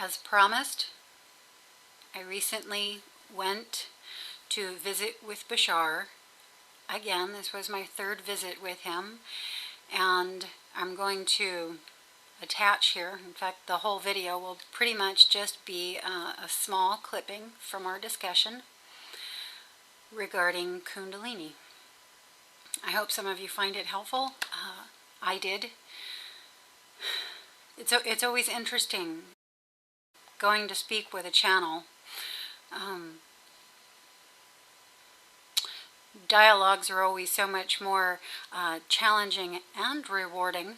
As promised, I recently went to visit with Bashar. Again, this was my third visit with him, and I'm going to attach here. In fact, the whole video will pretty much just be a small clipping from our discussion regarding Kundalini. I hope some of you find it helpful. I did. It's always interesting going to speak with a channel. Dialogues are always so much more challenging and rewarding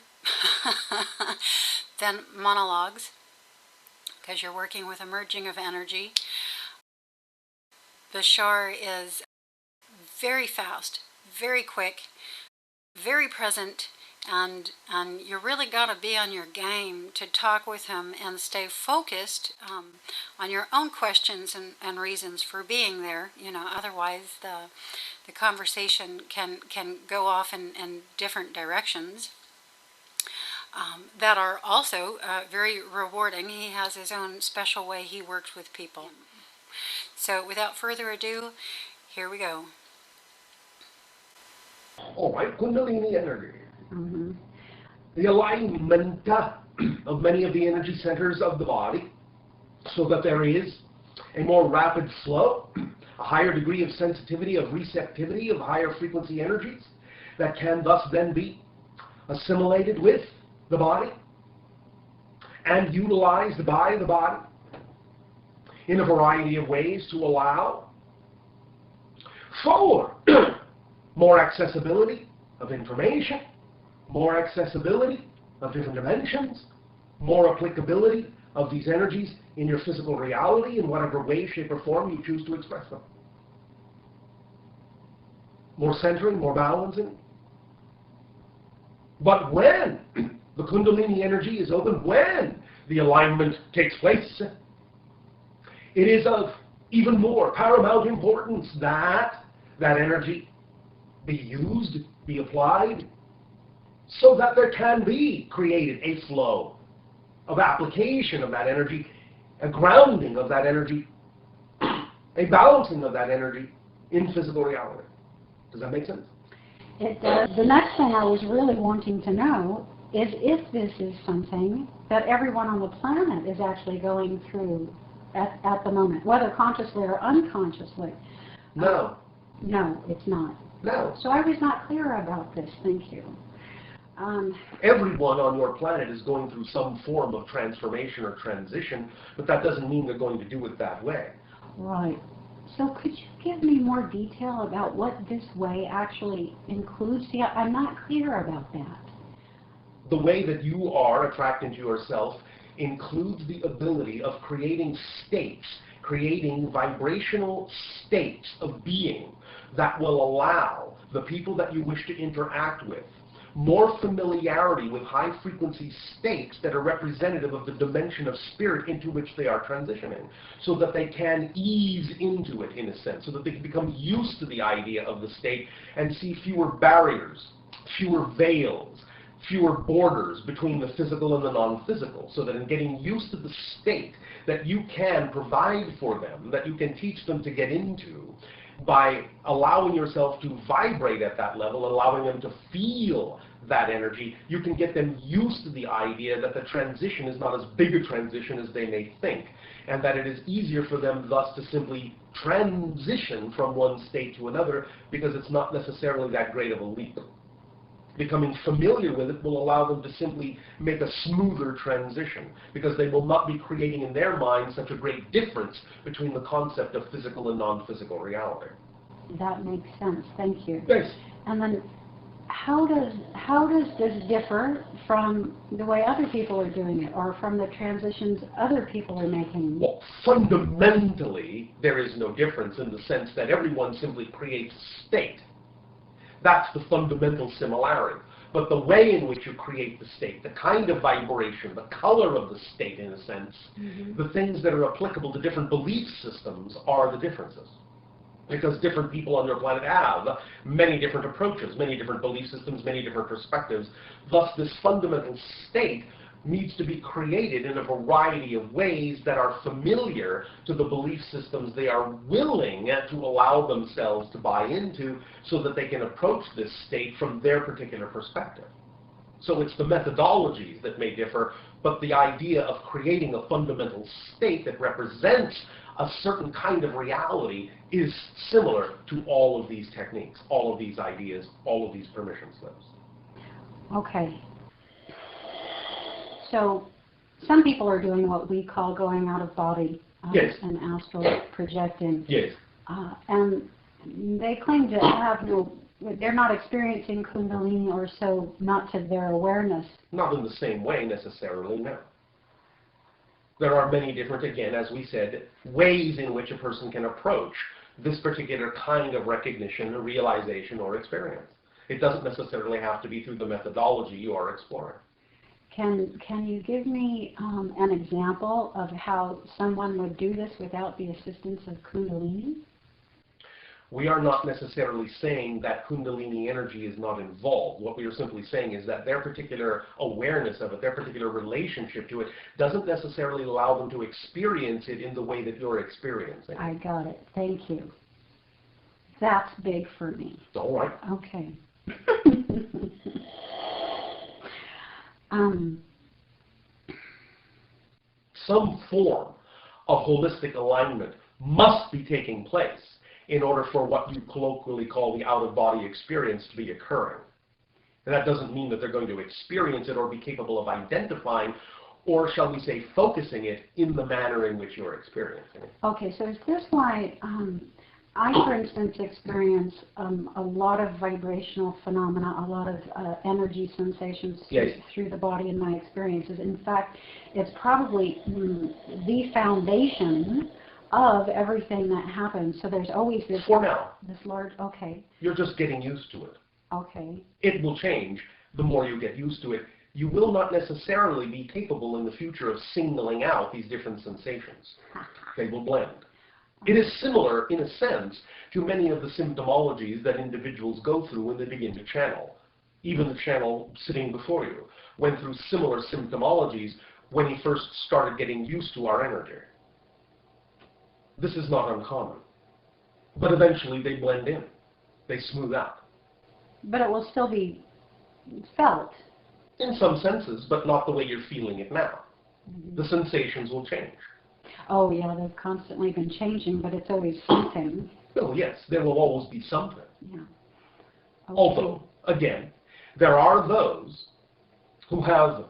than monologues, because you're working with a merging of energy. Bashar is very fast, very quick, very present, and you really got to be on your game to talk with him and stay focused on your own questions and reasons for being there. You know, otherwise the conversation can go off in different directions that are also very rewarding. He has his own special way he works with people. So without further ado, here we go. All right, Kundalini energy. The alignment of many of the energy centers of the body so that there is a more rapid flow, a higher degree of sensitivity, of receptivity, of higher frequency energies that can thus then be assimilated with the body and utilized by the body in a variety of ways to allow for more accessibility of information, more accessibility of different dimensions, more applicability of these energies in your physical reality in whatever way, shape, or form you choose to express them. More centering, more balancing. But when the Kundalini energy is open, when the alignment takes place, it is of even more paramount importance that that energy be used, be applied, so that there can be created a flow of application of that energy, a grounding of that energy, a balancing of that energy in physical reality. Does that make sense? It does. The next thing I was really wanting to know is if this is something that everyone on the planet is actually going through at the moment, whether consciously or unconsciously. No. No, it's not. No. So I was not clear about this. Thank you. Everyone on your planet is going through some form of transformation or transition, but that doesn't mean they're going to do it that way. Right. So could you give me more detail about what this way actually includes? See, I'm not clear about that. The way that you are attracting to yourself includes the ability of creating states, creating vibrational states of being that will allow the people that you wish to interact with more familiarity with high-frequency states that are representative of the dimension of spirit into which they are transitioning, so that they can ease into it, in a sense, so that they can become used to the idea of the state and see fewer barriers, fewer veils, fewer borders between the physical and the non-physical, so that in getting used to the state that you can provide for them, that you can teach them to get into, by allowing yourself to vibrate at that level, allowing them to feel that energy, you can get them used to the idea that the transition is not as big a transition as they may think, and that it is easier for them thus to simply transition from one state to another, because it's not necessarily that great of a leap. Becoming familiar with it will allow them to simply make a smoother transition, because they will not be creating in their mind such a great difference between the concept of physical and non-physical reality. That makes sense. Thank you. Thanks. And then how does this differ from the way other people are doing it, or from the transitions other people are making? Well, fundamentally, there is no difference, in the sense that everyone simply creates a state. That's the fundamental similarity. But the way in which you create the state, the kind of vibration, the color of the state, in a sense, the things that are applicable to different belief systems are the differences. Because different people on your planet have many different approaches, many different belief systems, many different perspectives. Thus, this fundamental state needs to be created in a variety of ways that are familiar to the belief systems they are willing to allow themselves to buy into, so that they can approach this state from their particular perspective. So it's the methodologies that may differ, but the idea of creating a fundamental state that represents a certain kind of reality is similar to all of these techniques, all of these ideas, all of these permission slips. Okay. So some people are doing what we call going out of body Yes. and astral projecting. Yes. And they claim to have they're not experiencing Kundalini, or so not to their awareness. Not in the same way necessarily, no. There are many different, again, as we said, ways in which a person can approach this particular kind of recognition, realization, or experience. It doesn't necessarily have to be through the methodology you are exploring. Can you give me an example of how someone would do this without the assistance of Kundalini? We are not necessarily saying that Kundalini energy is not involved. What we are simply saying is that their particular awareness of it, their particular relationship to it, doesn't necessarily allow them to experience it in the way that you're experiencing it. I got it. Thank you. That's big for me. All right. Okay. Some form of holistic alignment must be taking place in order for what you colloquially call the out-of-body experience to be occurring. And that doesn't mean that they're going to experience it or be capable of identifying, or shall we say focusing it in the manner in which you're experiencing it. Okay, so is this why I, for instance, experience a lot of vibrational phenomena, a lot of energy sensations through the body in my experiences. In fact, it's probably the foundation of everything that happens. So there's always this... For now. This large... Okay. You're just getting used to it. Okay. It will change the more you get used to it. You will not necessarily be capable in the future of singling out these different sensations. They will blend. It is similar, in a sense, to many of the symptomologies that individuals go through when they begin to channel. Even the channel sitting before you went through similar symptomologies when he first started getting used to our energy. This is not uncommon. But eventually they blend in. They smooth out. But it will still be felt. In some senses, but not the way you're feeling it now. The sensations will change. Oh, yeah, they've constantly been changing, but it's always something. Well, yes, there will always be something. Yeah. Okay. Although, again, there are those who have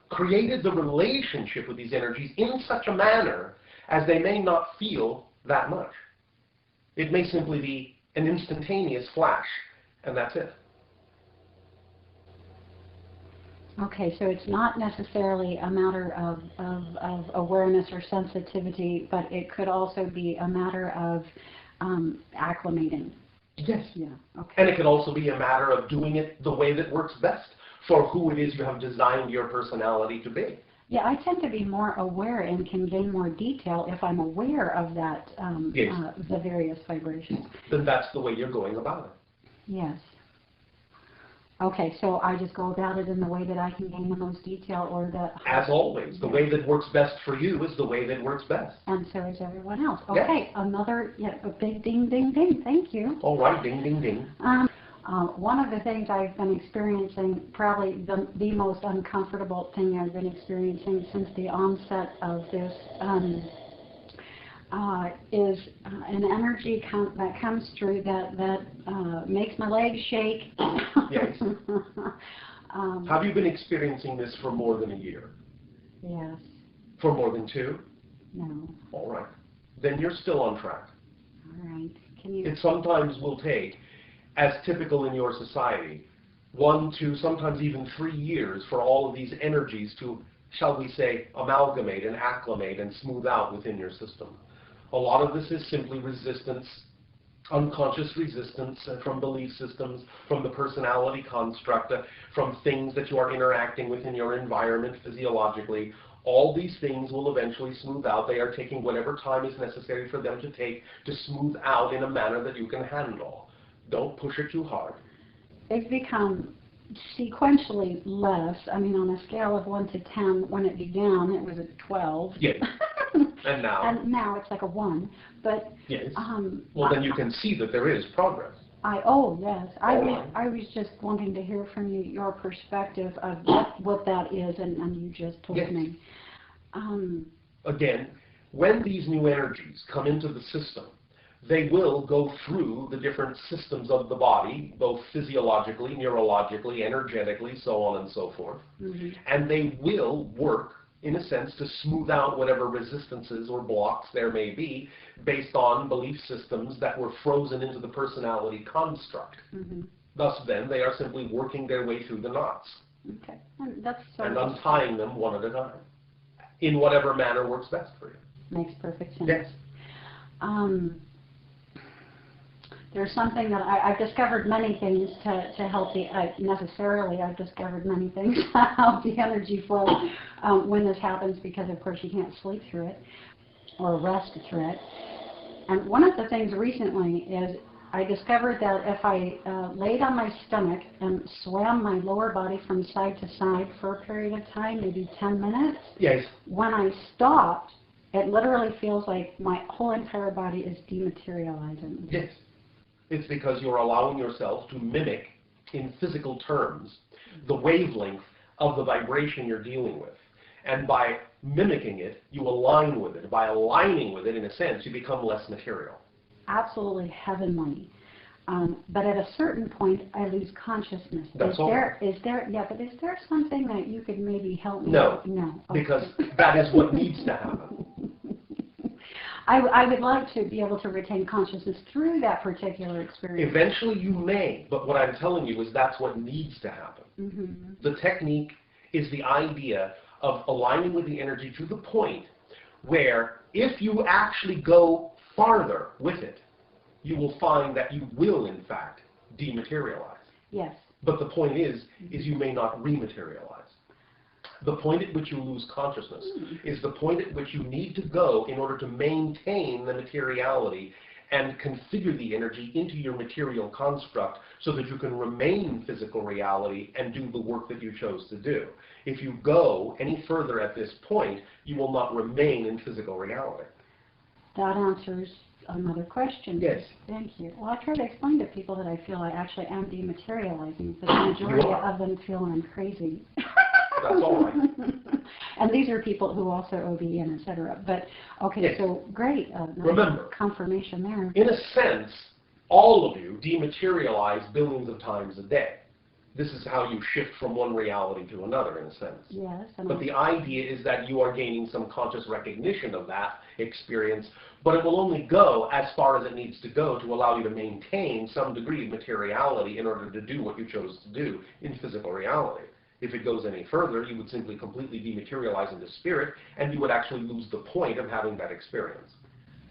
created the relationship with these energies in such a manner as they may not feel that much. It may simply be an instantaneous flash, and that's it. Okay, so it's not necessarily a matter of awareness or sensitivity, but it could also be a matter of acclimating. Yes. Yeah. Okay. And it could also be a matter of doing it the way that works best for who it is you have designed your personality to be. Yeah, I tend to be more aware and can gain more detail if I'm aware of that, Yes. The various vibrations. Then that's the way you're going about it. Yes. Okay, so I just go about it in the way that I can gain the most detail, or that... As always, the way that works best for you is the way that works best. And so is everyone else. Yes. Okay, another, a big ding, ding, ding. Thank you. All right, ding, ding, ding. One of the things I've been experiencing, probably the most uncomfortable thing I've been experiencing since the onset of this, is an energy that comes through that makes my legs shake. Yes. Have you been experiencing this for more than a year? Yes. For more than 2? No. All right. Then you're still on track. All right. Can you... It sometimes will take, as typical in your society, 1, 2, sometimes even 3 years for all of these energies to, shall we say, amalgamate and acclimate and smooth out within your system. A lot of this is simply resistance, unconscious resistance from belief systems, from the personality construct, from things that you are interacting with in your environment physiologically. All these things will eventually smooth out. They are taking whatever time is necessary for them to take to smooth out in a manner that you can handle. Don't push it too hard. It's become sequentially less. I mean, on a scale of 1 to 10, when it began, it was a 12. Yes. And now? And now it's like a 1. But yes. Well, then you can see that there is progress. Oh, yes. I was just wanting to hear from you your perspective of what that is, and you just told yes. me. Again, when these new energies come into the system, they will go through the different systems of the body, both physiologically, neurologically, energetically, so on and so forth. Mm-hmm. And they will work, in a sense, to smooth out whatever resistances or blocks there may be based on belief systems that were frozen into the personality construct. Mm-hmm. Thus, then, they are simply working their way through the knots. Okay. And untying them one at a time, in whatever manner works best for you. Makes perfect sense. Yes. There's something that I've discovered many things to help I've discovered many things to help the energy flow when this happens, because of course you can't sleep through it or rest through it. And one of the things recently is I discovered that if I laid on my stomach and swam my lower body from side to side for a period of time, maybe 10 minutes, yes. When I stopped, it literally feels like my whole entire body is dematerializing. Yes. It's because you're allowing yourself to mimic, in physical terms, the wavelength of the vibration you're dealing with. And by mimicking it, you align with it. By aligning with it, in a sense, you become less material. Absolutely heavenly. But at a certain point, I lose consciousness. That's all. Is there something that you could maybe help me with? No. Okay. Because that is what needs to happen. I would like to be able to retain consciousness through that particular experience. Eventually you may, but what I'm telling you is that's what needs to happen. Mm-hmm. The technique is the idea of aligning with the energy to the point where if you actually go farther with it, you will find that you will, in fact, dematerialize. Yes. But the point is you may not rematerialize. The point at which you lose consciousness is the point at which you need to go in order to maintain the materiality and configure the energy into your material construct so that you can remain in physical reality and do the work that you chose to do. If you go any further at this point, you will not remain in physical reality. That answers another question. Yes. Thank you. Well, I try to explain to people that I feel I actually am dematerializing, but the majority of them feel I'm crazy. That's all right. And these are people who also OBN, etc. But, okay, yes. So great. Remember, confirmation there. In a sense, all of you dematerialize billions of times a day. This is how you shift from one reality to another, in a sense. Yes. But the idea is that you are gaining some conscious recognition of that experience, but it will only go as far as it needs to go to allow you to maintain some degree of materiality in order to do what you chose to do in physical reality. If it goes any further, you would simply completely dematerialize into spirit, and you would actually lose the point of having that experience.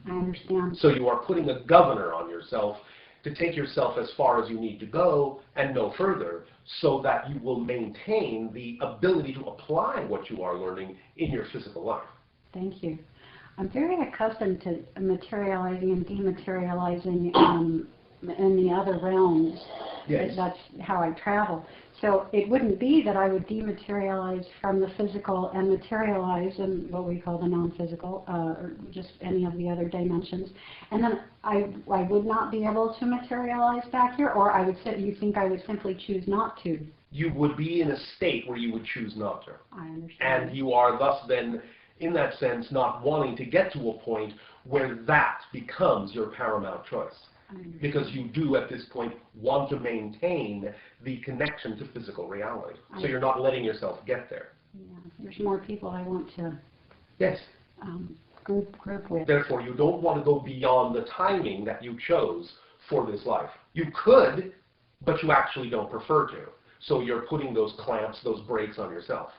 I understand. So you are putting a governor on yourself to take yourself as far as you need to go and no further, so that you will maintain the ability to apply what you are learning in your physical life. Thank you. I'm very accustomed to materializing and dematerializing in the other realms. Yes. That's how I travel. So it wouldn't be that I would dematerialize from the physical and materialize in what we call the non-physical, or just any of the other dimensions. And then I would not be able to materialize back here, or you think I would simply choose not to? You would be in a state where you would choose not to. I understand. And you are thus then, in that sense, not wanting to get to a point where that becomes your paramount choice. Because you do, at this point, want to maintain the connection to physical reality. So you're not letting yourself get there. Yeah, there's more people I want to yes. Group with. Therefore, you don't want to go beyond the timing that you chose for this life. You could, but you actually don't prefer to. So you're putting those clamps, those brakes on yourself.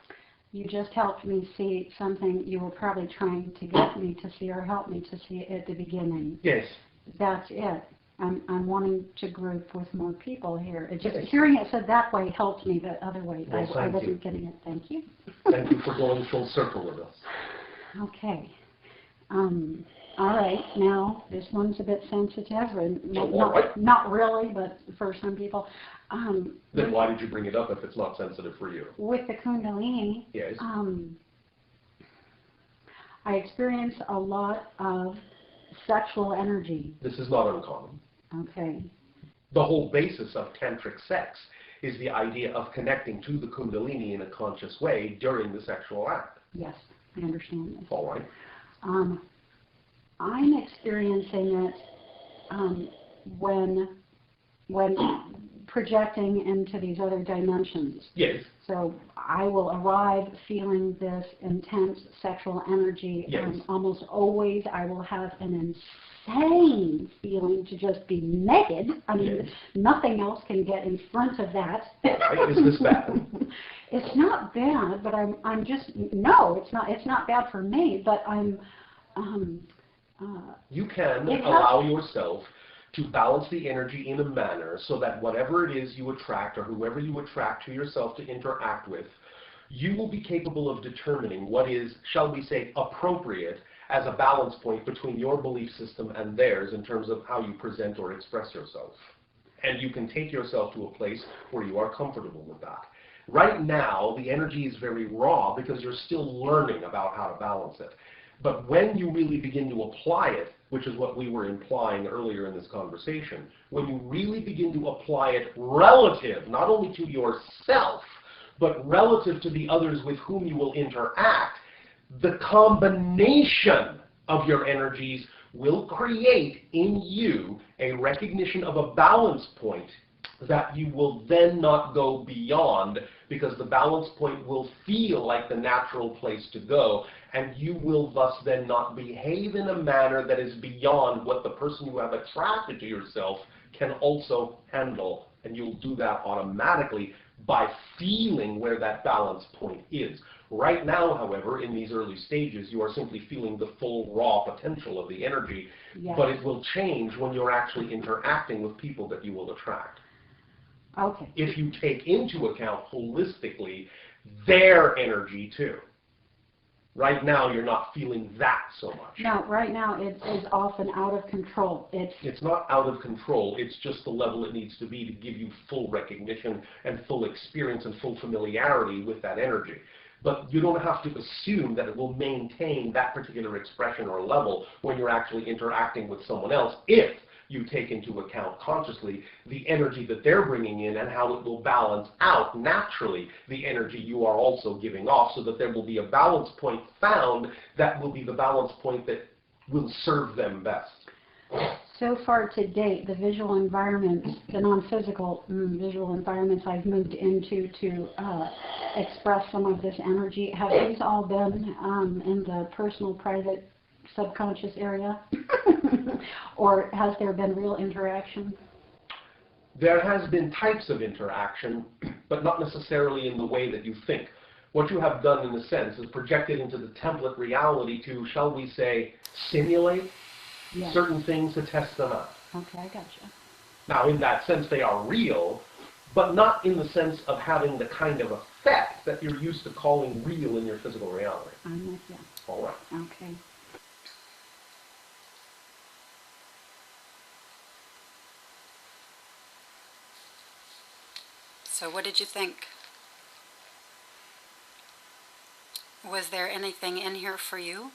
You just helped me see something you were probably trying to get me to see or help me to see at the beginning. Yes. That's it. I'm wanting to group with more people here. It just hearing it said that way helped me, but other way I wasn't getting it. Thank you. Thank you for going full circle with us. Okay. All right, now this one's a bit sensitive, and all right. not really, but for some people. Then why did you bring it up if it's not sensitive for you? With the Kundalini, Yes. I experience a lot of sexual energy. This is not uncommon. Okay. The whole basis of tantric sex is the idea of connecting to the Kundalini in a conscious way during the sexual act. Yes, I understand this. All right. I'm experiencing it when projecting into these other dimensions. Yes. So I will arrive feeling this intense sexual energy. Yes. Almost always I will have an insane feeling to just be naked. I mean, Yes. nothing else can get in front of that. Right. Is this bad? It's not bad, but I'm just, no, it's not bad for me, but You can allow yourself to balance the energy in a manner so that whatever it is you attract or whoever you attract to yourself to interact with, you will be capable of determining what is, shall we say, appropriate as a balance point between your belief system and theirs in terms of how you present or express yourself. And you can take yourself to a place where you are comfortable with that. Right now, the energy is very raw because you're still learning about how to balance it. But when you really begin to apply it, which is what we were implying earlier in this conversation, when you really begin to apply it relative, not only to yourself, but relative to the others with whom you will interact, the combination of your energies will create in you a recognition of a balance point that you will then not go beyond, because the balance point will feel like the natural place to go, and you will thus then not behave in a manner that is beyond what the person you have attracted to yourself can also handle. And you'll do that automatically by feeling where that balance point is. Right now, however, in these early stages, you are simply feeling the full raw potential of the energy, yes. But it will change when you're actually interacting with people that you will attract. Okay. If you take into account holistically their energy too. Right now, you're not feeling that so much. No, right now it is often out of control. It's not out of control. It's just the level it needs to be to give you full recognition and full experience and full familiarity with that energy. But you don't have to assume that it will maintain that particular expression or level when you're actually interacting with someone else, if you take into account consciously the energy that they're bringing in and how it will balance out naturally the energy you are also giving off, so that there will be a balance point found that will be the balance point that will serve them best. So far to date, the visual environments, the non-physical visual environments I've moved into to express some of this energy, have these all been in the personal, private, subconscious area? Or has there been real interaction? There has been types of interaction, but not necessarily in the way that you think. What you have done, in a sense, is projected into the template reality to, shall we say, simulate Yes. certain things to test them out. Okay, I gotcha. Now, in that sense, they are real, but not in the sense of having the kind of effect that you're used to calling real in your physical reality. I'm with you. All right. Okay. So what did you think? Was there anything in here for you?